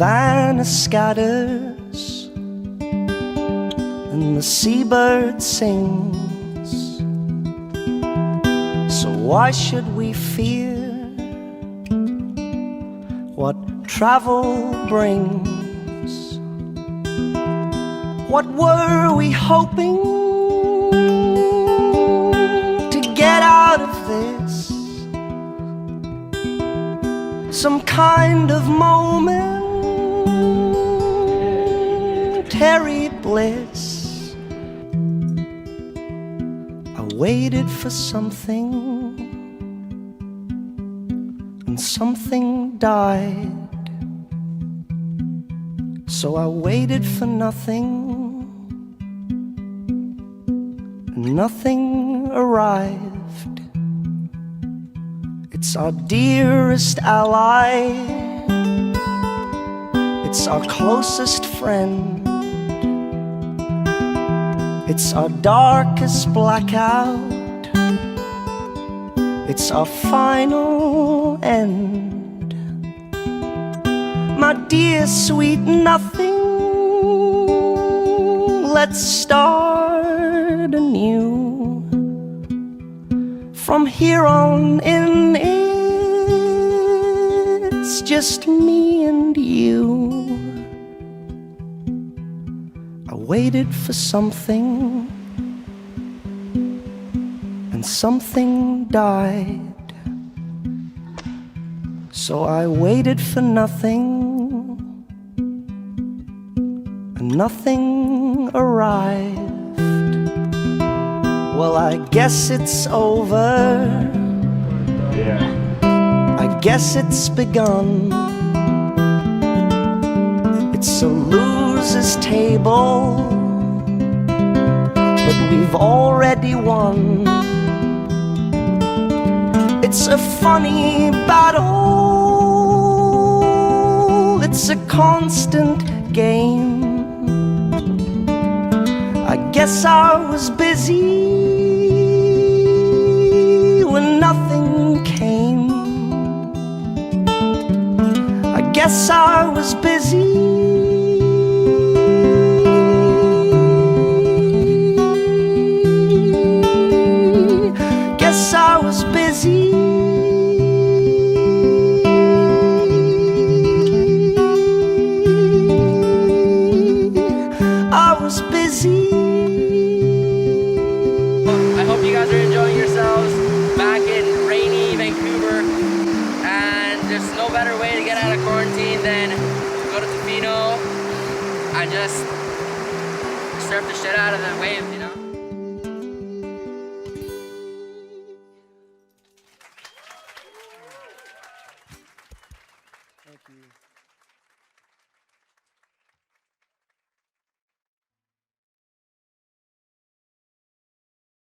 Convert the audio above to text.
savannah scatters and the seabird sings. So why should we fear what travel brings? What were we hoping to get out of this? Some kind of momentary bliss. I waited for something, and something died. So I waited for nothing, and nothing arrived. It's our dearest ally, it's our closest friend, it's our darkest blackout, it's our final end. My dear sweet nothing, let's start anew. From here on in, it's just me and you. I waited for something, and something died. So I waited for nothing, and nothing arrived. Well, I guess it's over. Yeah. I guess it's begun. It's a loser's table, but we've already won. It's a funny battle, it's a constant game. I guess I was busy when nothing came. I guess I was busy. Guess I was busy. I was busy. I hope you guys are enjoying yourselves back in rainy Vancouver, and there's no better way to get out of quarantine than to go to Tofino and just surf the shit out of the waves.